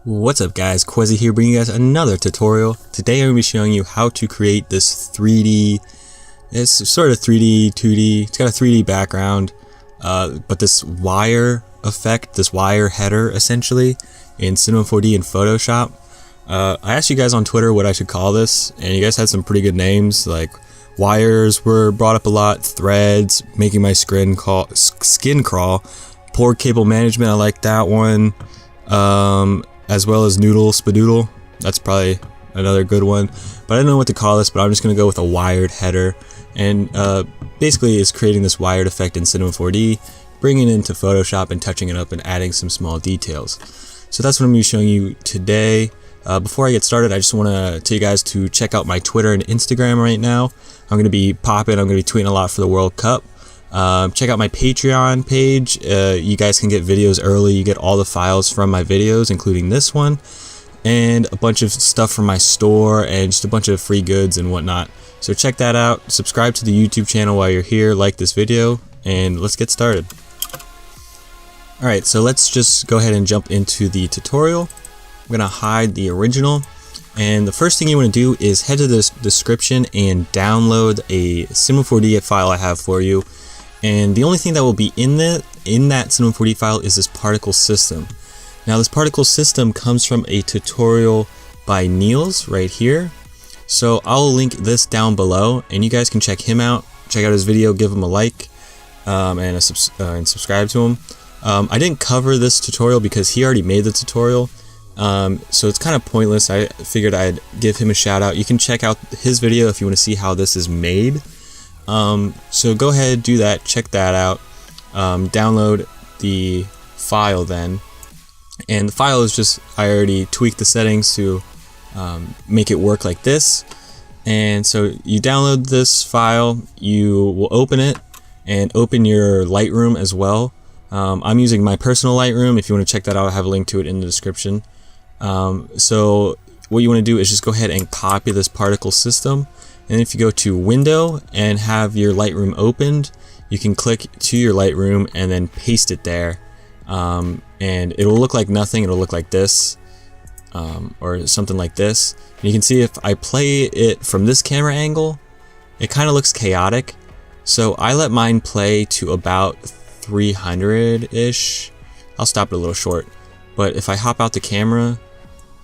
What's up guys, Qehzy here bringing you guys another tutorial. Today I'm going to be showing you how to create this 3D, it's sort of 3D, 2D, it's got a 3D background, but this wire effect, this wire header essentially, in Cinema 4D and Photoshop. I asked you guys on Twitter what I should call this, and you guys had some pretty good names, like wires were brought up a lot, threads, making my skin crawl, poor cable management, I like that one. As well as noodle spadoodle, that's probably another good one, but I don't know what to call this, but I'm just going to go with a wired header, and basically it's creating this wired effect in Cinema 4D, bringing it into Photoshop and touching it up and adding some small details. So that's what I'm going to be showing you today. Before I get started, I just want to tell you guys to check out my Twitter and Instagram right now. I'm going to be popping, I'm going to be tweeting a lot for the World Cup. Check out my Patreon page. You guys can get videos early. You get all the files from my videos, including this one, and a bunch of stuff from my store, and just a bunch of free goods and whatnot. So check that out. Subscribe to the YouTube channel while you're here. Like this video, and let's get started. Alright, so let's just go ahead and jump into the tutorial. I'm going to hide the original. And the first thing you want to do is head to this description and download a Cinema 4D file I have for you. And the only thing that will be in that Cinema 4D file is this particle system. Now this particle system comes from a tutorial by Niels right here. So I'll link this down below, and you guys can check him out. Check out his video, give him a like, and subscribe to him. I didn't cover this tutorial because he already made the tutorial. So it's kind of pointless. I figured I'd give him a shout out. You can check out his video if you want to see how this is made. So go ahead, do that, check that out, download the file then, and the file is just, I already tweaked the settings to make it work like this. And so you download this file, you will open it, and open your Lightroom as well. I'm using my personal Lightroom. If you want to check that out, I have a link to it in the description. So what you want to do is just go ahead and copy this particle system. And if you go to Window and have your Lightroom opened, you can click to your Lightroom and then paste it there. And it will look like nothing. It'll look like this, or something like this. And you can see if I play it from this camera angle, it kind of looks chaotic. So I let mine play to about 300-ish. I'll stop it a little short. But if I hop out the camera,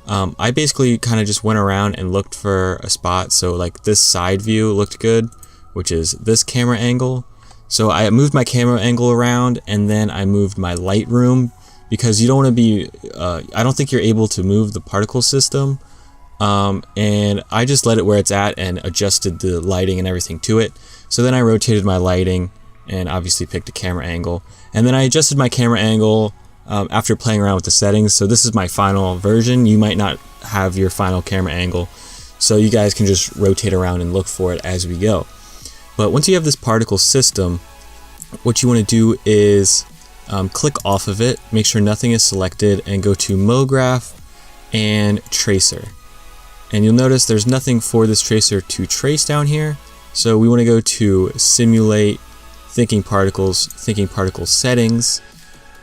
I basically kind of just went around and looked for a spot. So like this side view looked good, which is this camera angle. So I moved my camera angle around, and then I moved my Lightroom, because you don't want to be, I don't think you're able to move the particle system. And I just let it where it's at and adjusted the lighting and everything to it. So then I rotated my lighting and obviously picked a camera angle. And then I adjusted my camera angle after playing around with the settings. So this is my final version. You might not have your final camera angle, so you guys can just rotate around and look for it as we go. But once you have this particle system, what you want to do is click off of it, make sure nothing is selected, and go to MoGraph and Tracer. And you'll notice there's nothing for this tracer to trace down here. So we want to go to Simulate, Thinking Particles Settings.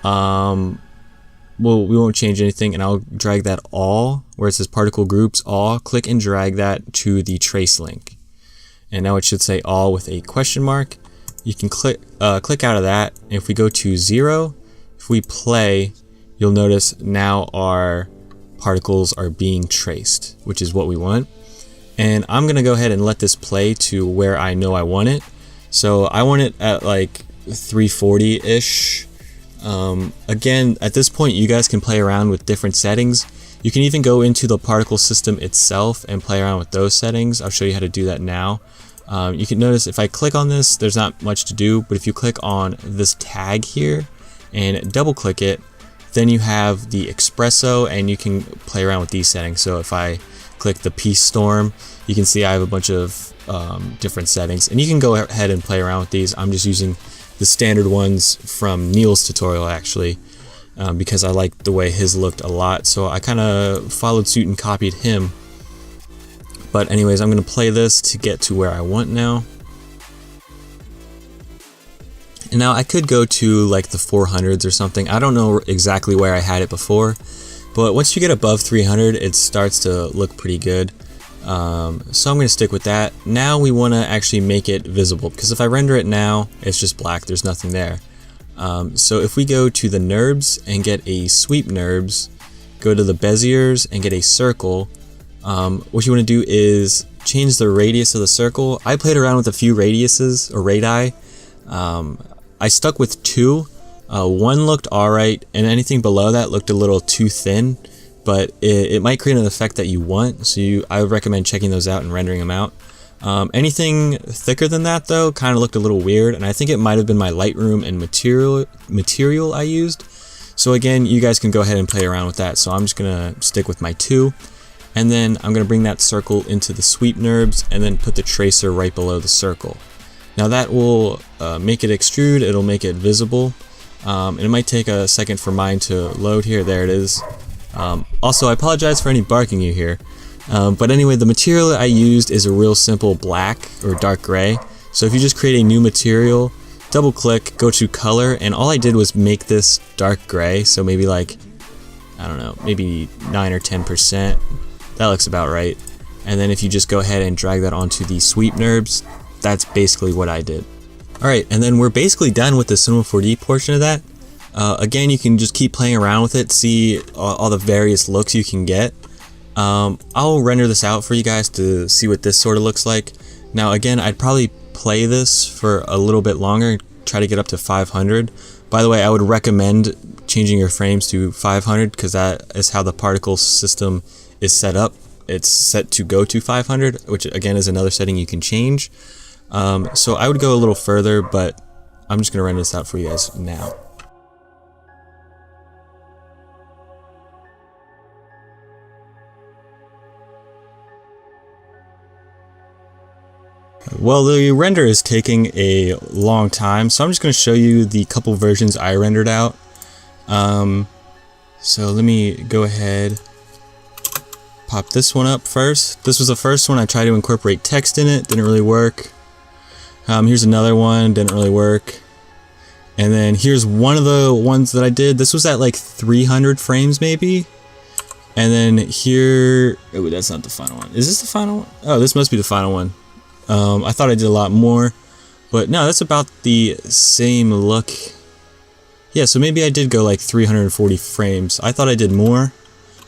Well, we won't change anything, and I'll drag that all, where it says particle groups all, click and drag that to the trace link. And now it should say all with a question mark. You can click out of that, and if we go to 0, if we play, you'll notice now our particles are being traced, which is what we want. And I'm gonna go ahead and let this play to where I know I want it. So I want it at like 340-ish. Again, at this point you guys can play around with different settings. You can even go into the particle system itself and play around with those settings. I'll show you how to do that now. You can notice if I click on this, there's not much to do, but if you click on this tag here and double click it, then you have the espresso, and you can play around with these settings. So if I click the Peace Storm, you can see I have a bunch of different settings, and you can go ahead and play around with these. I'm just using the standard ones from Neil's tutorial actually, because I liked the way his looked a lot, so I kind of followed suit and copied him. But anyways, I'm going to play this to get to where I want now. And now I could go to like the 400s or something. I don't know exactly where I had it before, but once you get above 300, it starts to look pretty good. So I'm going to stick with that. Now we want to actually make it visible, because if I render it now, it's just black, there's nothing there. So if we go to the NURBS and get a sweep NURBS, go to the Beziers and get a circle, what you want to do is change the radius of the circle. I played around with a few radiuses or radii. I stuck with 2. One looked alright, and anything below that looked a little too thin, but it might create an effect that you want, so I would recommend checking those out and rendering them out. Anything thicker than that though kind of looked a little weird, and I think it might have been my Lightroom and material I used. So again, you guys can go ahead and play around with that. So I'm just gonna stick with my 2, and then I'm gonna bring that circle into the sweep NURBS and then put the tracer right below the circle. Now that will make it extrude, it'll make it visible, and it might take a second for mine to load here. There it is. Also, I apologize for any barking you hear. But anyway, the material I used is a real simple black or dark gray. So if you just create a new material, double click, go to color, and all I did was make this dark gray. So maybe like, I don't know, maybe 9 or 10%. That looks about right. And then if you just go ahead and drag that onto the sweep NURBS, that's basically what I did. Alright, and then we're basically done with the Cinema 4D portion of that. Again, you can just keep playing around with it, see all the various looks you can get. I'll render this out for you guys to see what this sort of looks like. Now again, I'd probably play this for a little bit longer, try to get up to 500. By the way, I would recommend changing your frames to 500 because that is how the particle system is set up. It's set to go to 500, which again is another setting you can change. So I would go a little further, but I'm just going to render this out for you guys now. Well, the render is taking a long time, so I'm just going to show you the couple versions I rendered out. So let me go ahead, pop this one up first. This was the first one. I tried to incorporate text in it, didn't really work. Here's another one, didn't really work. And then here's one of the ones that I did. This was at like 300 frames maybe. And then here, oh, that's not the final one. Is this the final one? Oh, this must be the final one. I thought I did a lot more, but no, that's about the same look. Yeah, so maybe I did go like 340 frames. I thought I did more,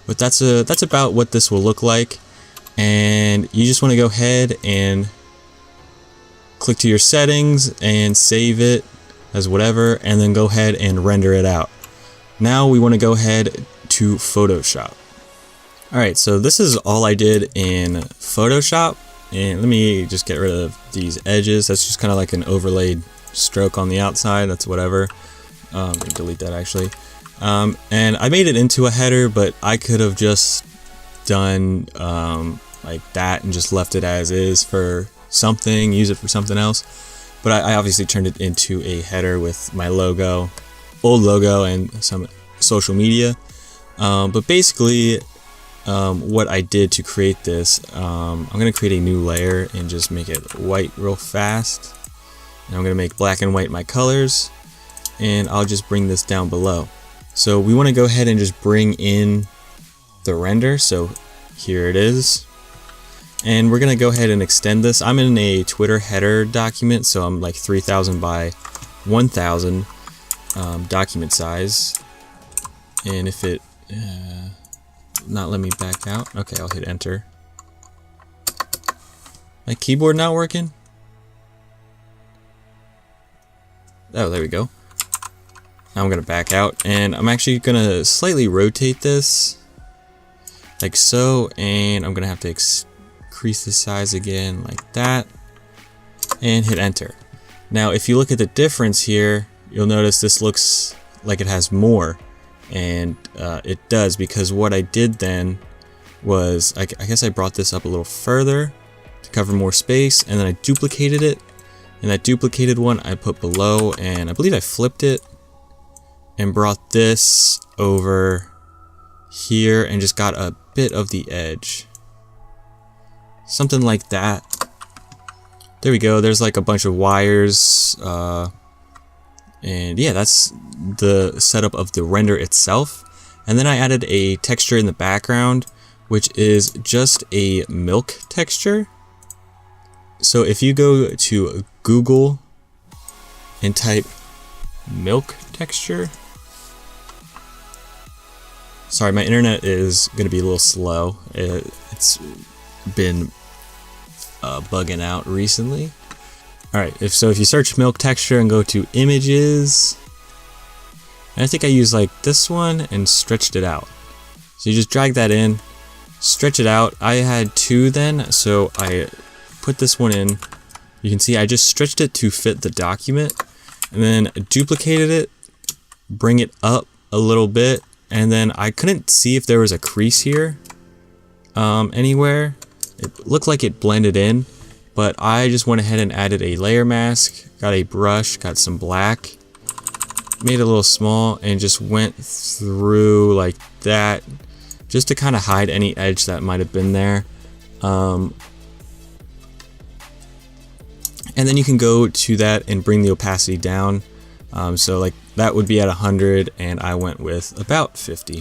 but that's about what this will look like. And you just want to go ahead and click to your settings and save it as whatever, and then go ahead and render it out. Now we want to go ahead to Photoshop. Alright, so this is all I did in Photoshop. And let me just get rid of these edges. That's just kind of like an overlaid stroke on the outside. That's whatever. Let me delete that actually. And I made it into a header, but I could have just done like that and just left it as is for something, use it for something else. But I obviously turned it into a header with my logo, old logo, and some social media. But basically, what I did to create this, I'm going to create a new layer and just make it white real fast. And I'm going to make black and white my colors, and I'll just bring this down below. So we want to go ahead and just bring in the render. So here it is. And we're going to go ahead and extend this. I'm in a Twitter header document, so I'm like 3000 by 1000 document size. And if it not let me back out, okay, I'll hit enter. My keyboard not working? Oh, there we go. Now I'm gonna back out, and I'm actually gonna slightly rotate this like so, and I'm gonna have to increase the size again like that, and hit enter. Now if you look at the difference here, you'll notice this looks like it has more, and it does, because what I did then was I guess I brought this up a little further to cover more space, and then I duplicated it, and that duplicated one I put below, and I believe I flipped it and brought this over here and just got a bit of the edge, something like that. There we go. There's like a bunch of wires, and yeah, that's the setup of the render itself. And then I added a texture in the background, which is just a milk texture. So if you go to Google and type milk texture, sorry, my internet is going to be a little slow. It's been bugging out recently. Alright, if you search milk texture and go to images, and I think I used like this one and stretched it out. So you just drag that in, stretch it out. I had two then, so I put this one in. You can see I just stretched it to fit the document, and then duplicated it, bring it up a little bit, and then I couldn't see if there was a crease here anywhere. It looked like it blended in, but I just went ahead and added a layer mask, got a brush, got some black, made it a little small, and just went through like that, just to kind of hide any edge that might have been there. And then you can go to that and bring the opacity down. So like that would be at 100, and I went with about 50.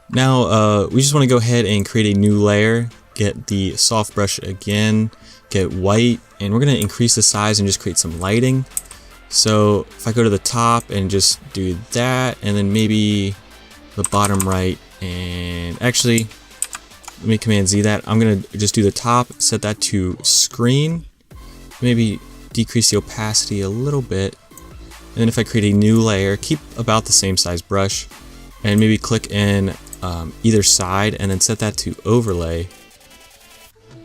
Now we just want to go ahead and create a new layer, get the soft brush again, get white, and we're going to increase the size and just create some lighting. So if I go to the top and just do that, and then maybe the bottom right, and actually let me Command Z that. I'm going to just do the top, set that to screen, maybe decrease the opacity a little bit, and then if I create a new layer, keep about the same size brush, and maybe click in either side and then set that to overlay,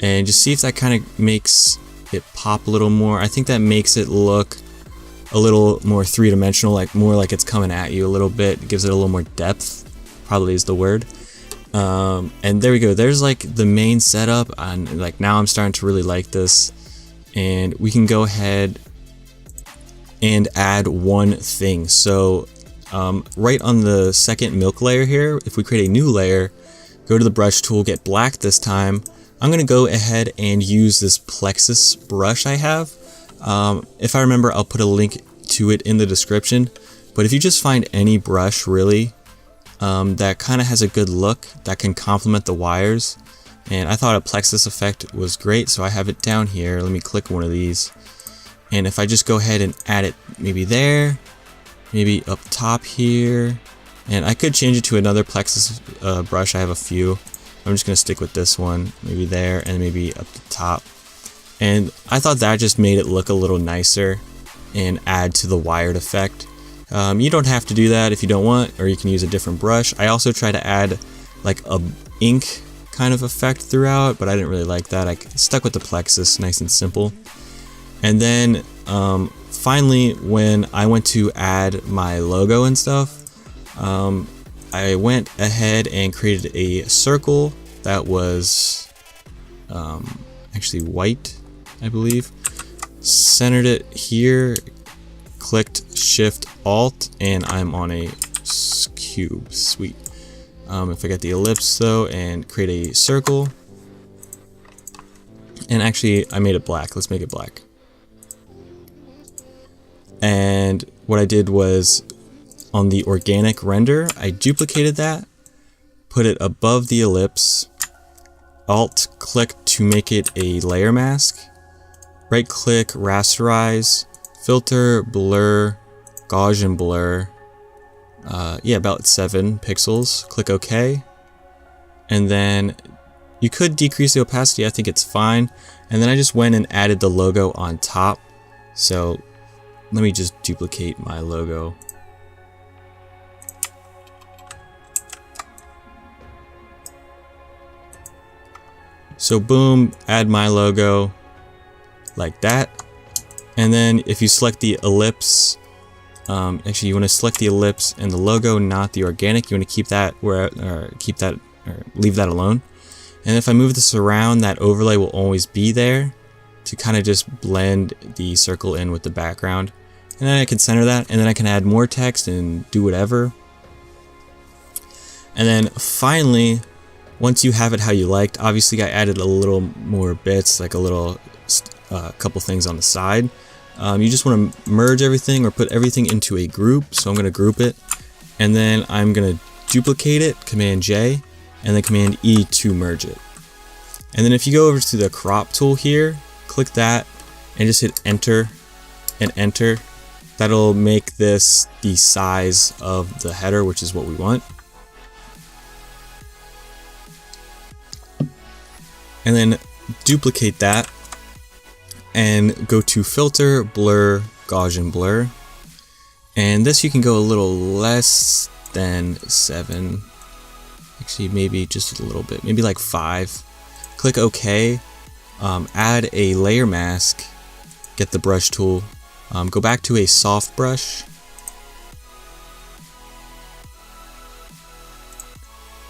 and just see if that kind of makes it pop a little more. I think that makes it look a little more three-dimensional, like more like it's coming at you a little bit. It gives it a little more depth, probably is the word. And there we go, there's like the main setup, and like now I'm starting to really like this. And we can go ahead and add one thing. So right on the second milk layer here, if we create a new layer, go to the brush tool, get black this time. I'm going to go ahead and use this Plexus brush I have. If I remember, I'll put a link to it in the description. But if you just find any brush really that kind of has a good look, that can complement the wires, and I thought a Plexus effect was great, so I have it down here. Let me click one of these, and if I just go ahead and add it maybe there, maybe up top here, and I could change it to another Plexus brush. I have a few. I'm just gonna stick with this one, maybe there, and maybe up the top. And I thought that just made it look a little nicer and add to the wired effect. You don't have to do that if you don't want, or you can use a different brush. I also try to add like a ink kind of effect throughout, but I didn't really like that. I stuck with the Plexus, nice and simple. And then finally, when I went to add my logo and stuff, I went ahead and created a circle that was actually white, I believe. Centered it here, clicked Shift Alt, and I'm on a cube. Sweet. If I get the ellipse though and create a circle, and actually I made it black. Let's make it black. And what I did was on the organic render, I duplicated that, put it above the ellipse, Alt click to make it a layer mask, right click, rasterize, filter, blur, Gaussian blur, yeah, about 7 pixels, click OK, and then you could decrease the opacity, I think it's fine, and then I just went and added the logo on top. So let me just duplicate my logo. So boom, add my logo like that. And then if you select the ellipse, actually you want to select the ellipse and the logo, not the organic. You want to keep that or leave that alone. And if I move this around, that overlay will always be there to kind of just blend the circle in with the background. And then I can center that, and then I can add more text and do whatever. And then finally, once you have it how you liked, obviously I added a little more bits, like a little couple things on the side. You just want to merge everything or put everything into a group, so I'm going to group it. and then I'm gonna duplicate it, Command J, and then Command E to merge it. And then if you go over to the crop tool here, click that and just hit enter and enter. That'll make this the size of the header, which is what we want. And then duplicate that and go to filter, blur, Gaussian blur. And this you can go a little less than 7. Actually, maybe just a little bit, maybe like 5. Click OK. Add a layer mask. Get the brush tool. Go back to a soft brush.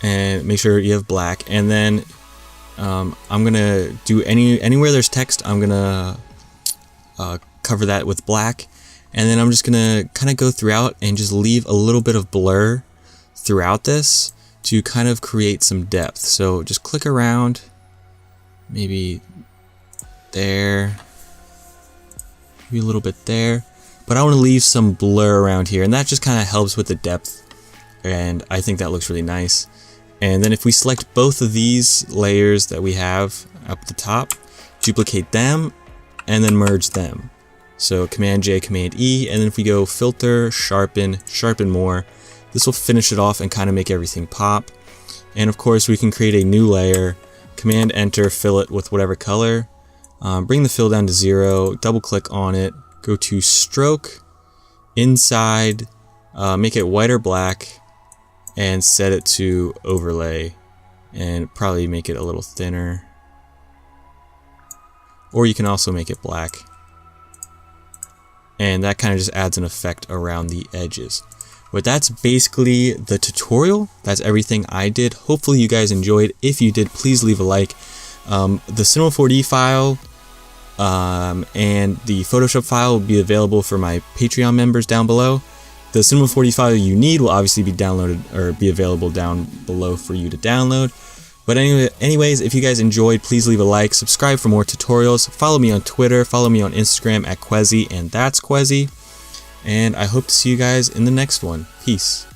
And make sure you have black. And then I'm gonna do anywhere there's text, I'm gonna cover that with black. And then I'm just gonna kind of go throughout and just leave a little bit of blur throughout this to kind of create some depth. So just click around, maybe there, maybe a little bit there, but I want to leave some blur around here, and that just kind of helps with the depth, and I think that looks really nice. And then if we select both of these layers that we have up the top, duplicate them, and then merge them. So Command J, Command E, and then if we go filter, sharpen, sharpen more, this will finish it off and kind of make everything pop. And of course we can create a new layer, Command Enter, fill it with whatever color, bring the fill down to 0, double click on it, go to stroke, inside, make it white or black, and set it to overlay, and probably make it a little thinner. Or you can also make it black. And that kind of just adds an effect around the edges. But that's basically the tutorial. That's everything I did. Hopefully you guys enjoyed. If you did, please leave a like. The Cinema 4D file and the Photoshop file will be available for my Patreon members down below. The Cinema 4D file you need will obviously be downloaded or be available down below for you to download. But anyways, if you guys enjoyed, please leave a like, subscribe for more tutorials, follow me on Twitter, follow me on Instagram at Qehzy, and that's Qehzy. And I hope to see you guys in the next one. Peace.